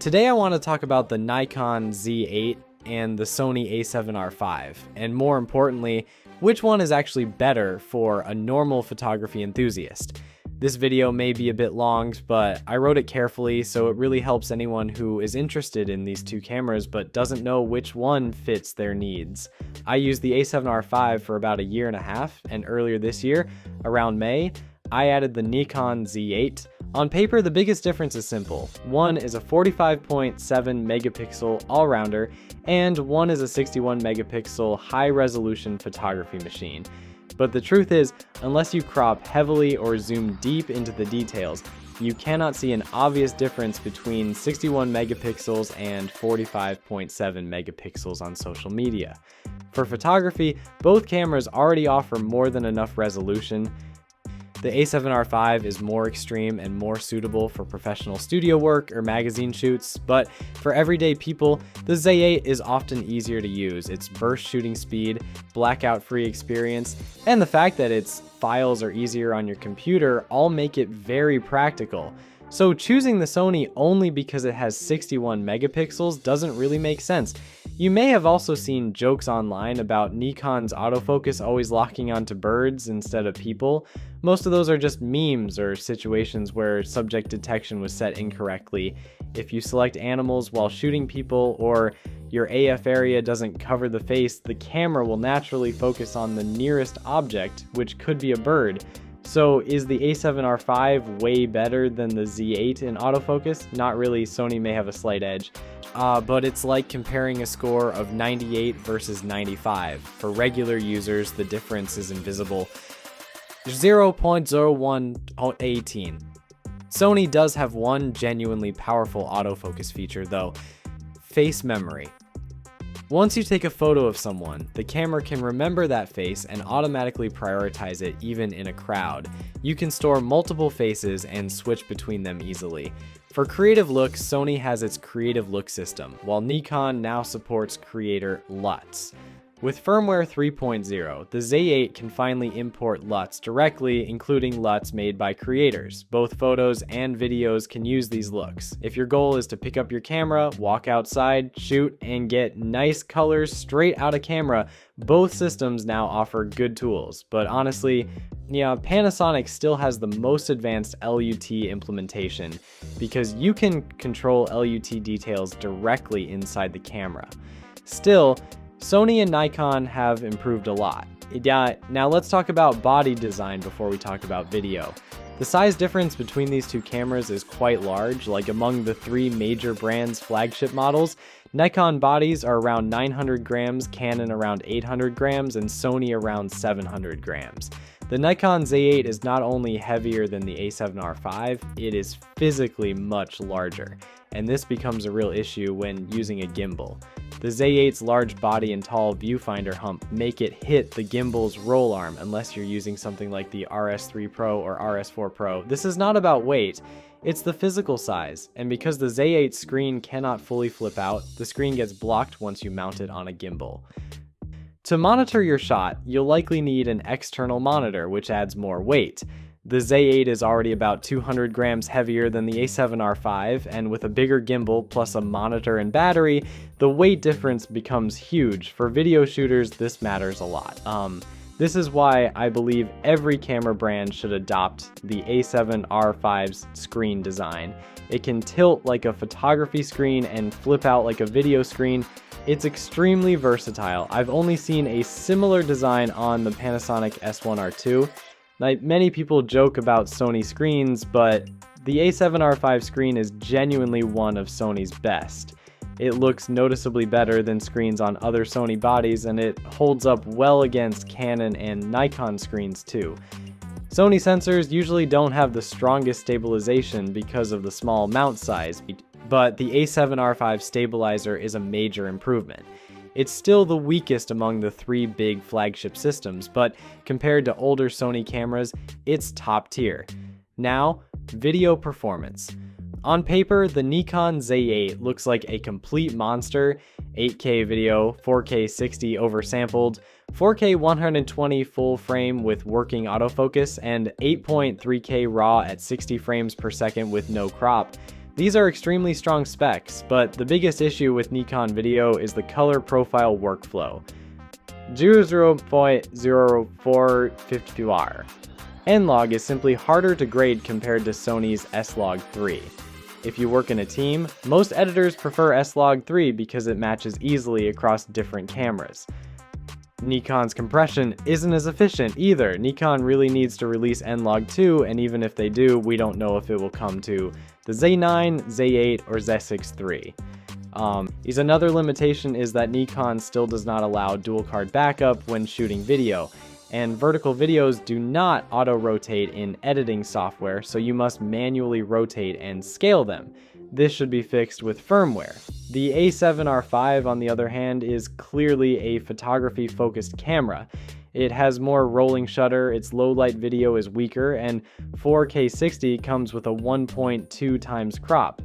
Today I want to talk about the Nikon Z8 and the Sony A7R5, and more importantly, which one is actually better for a normal photography enthusiast. This video may be a bit long, but I wrote it carefully so it really helps anyone who is interested in these two cameras but doesn't know which one fits their needs. I used the A7R5 for about a year and a half, and earlier this year, around May, I added the Nikon Z8. On paper, the biggest difference is simple. One is a 45.7 megapixel all-rounder, and one is a 61 megapixel high-resolution photography machine. But the truth is, unless you crop heavily or zoom deep into the details, you cannot see an obvious difference between 61 megapixels and 45.7 megapixels on social media. For photography, both cameras already offer more than enough resolution. The A7R5 is more extreme and more suitable for professional studio work or magazine shoots, but for everyday people, the Z8 is often easier to use. Its burst shooting speed, blackout-free experience, and the fact that its files are easier on your computer all make it very practical. So choosing the Sony only because it has 61 megapixels doesn't really make sense. You may have also seen jokes online about Nikon's autofocus always locking onto birds instead of people. Most of those are just memes or situations where subject detection was set incorrectly. If you select animals while shooting people, or your AF area doesn't cover the face, the camera will naturally focus on the nearest object, which could be a bird. So is the A7R5 way better than the Z8 in autofocus? Not really, Sony may have a slight edge. But it's like comparing a score of 98 versus 95. For regular users, the difference is invisible. 0.0118. Sony does have one genuinely powerful autofocus feature though: face memory. Once you take a photo of someone, the camera can remember that face and automatically prioritize it even in a crowd. You can store multiple faces and switch between them easily. For creative looks, Sony has its creative look system, while Nikon now supports creator LUTs. With firmware 3.0, the Z8 can finally import LUTs directly, including LUTs made by creators. Both photos and videos can use these looks. If your goal is to pick up your camera, walk outside, shoot, and get nice colors straight out of camera, both systems now offer good tools. But honestly, yeah, Panasonic still has the most advanced LUT implementation because you can control LUT details directly inside the camera. Still, Sony and Nikon have improved a lot. Now let's talk about body design before we talk about video. The size difference between these two cameras is quite large. Like among the three major brands' flagship models, Nikon bodies are around 900 grams, Canon around 800 grams, and Sony around 700 grams. The Nikon Z8 is not only heavier than the A7R5, it is physically much larger, and this becomes a real issue when using a gimbal. The Z8's large body and tall viewfinder hump make it hit the gimbal's roll arm unless you're using something like the RS3 Pro or RS4 Pro. This is not about weight, it's the physical size, and because the Z8 screen cannot fully flip out, the screen gets blocked once you mount it on a gimbal. To monitor your shot, you'll likely need an external monitor, which adds more weight. The Z8 is already about 200 grams heavier than the A7R5, and with a bigger gimbal plus a monitor and battery, the weight difference becomes huge. For video shooters, this matters a lot. This is why I believe every camera brand should adopt the A7R5's screen design. It can tilt like a photography screen and flip out like a video screen. It's extremely versatile. I've only seen a similar design on the Panasonic S1R2. Like, many people joke about Sony screens, but the A7R5 screen is genuinely one of Sony's best. It looks noticeably better than screens on other Sony bodies, and it holds up well against Canon and Nikon screens too. Sony sensors usually don't have the strongest stabilization because of the small mount size, but the A7R5 stabilizer is a major improvement. It's still the weakest among the three big flagship systems, but compared to older Sony cameras, it's top tier. Now, video performance. On paper, the Nikon Z8 looks like a complete monster: 8K video, 4K 60 oversampled, 4K 120 full frame with working autofocus, and 8.3K RAW at 60 frames per second with no crop. These are extremely strong specs, but the biggest issue with Nikon video is the color profile workflow. 0.0452R. N-Log is simply harder to grade compared to Sony's S-Log 3. If you work in a team, most editors prefer S-Log 3 because it matches easily across different cameras. Nikon's compression isn't as efficient either. Nikon really needs to release N-Log 2, and even if they do, we don't know if it will come to the Z9, Z8, or Z6 III. Another limitation is that Nikon still does not allow dual card backup when shooting video, and vertical videos do not auto-rotate in editing software, so you must manually rotate and scale them. This should be fixed with firmware. The A7R5, on the other hand, is clearly a photography-focused camera. It has more rolling shutter, its low-light video is weaker, and 4K 60 comes with a 1.2 times crop.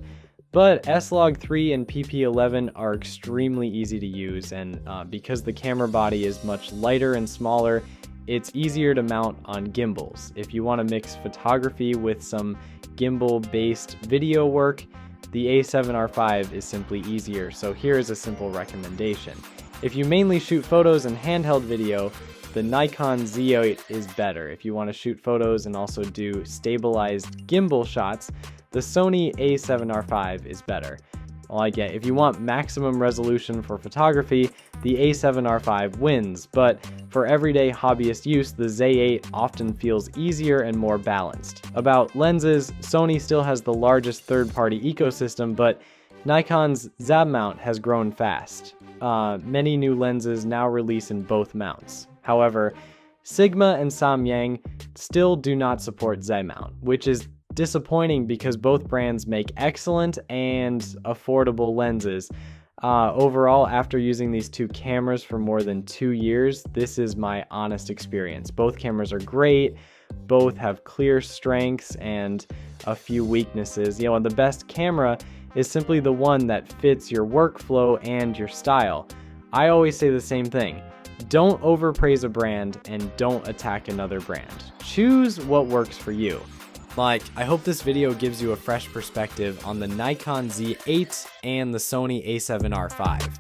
But S-Log 3 and PP11 are extremely easy to use, and because the camera body is much lighter and smaller, it's easier to mount on gimbals. If you want to mix photography with some gimbal-based video work, the A7R5 is simply easier, so here is a simple recommendation. If you mainly shoot photos and handheld video, the Nikon Z8 is better. If you want to shoot photos and also do stabilized gimbal shots, the Sony A7R5 is better. Well, I get, if you want maximum resolution for photography, the A7R5 wins, but for everyday hobbyist use, the Z8 often feels easier and more balanced. About lenses, Sony still has the largest third-party ecosystem, but Nikon's Z8 mount has grown fast. Many new lenses now release in both mounts. However, Sigma and Samyang still do not support Z mount, which is disappointing because both brands make excellent and affordable lenses. Overall, after using these two cameras for more than 2 years, this is my honest experience. Both cameras are great, both have clear strengths and a few weaknesses. And the best camera is simply the one that fits your workflow and your style. I always say the same thing. Don't overpraise a brand and don't attack another brand. Choose what works for you. I hope this video gives you a fresh perspective on the Nikon Z8 and the Sony A7R5.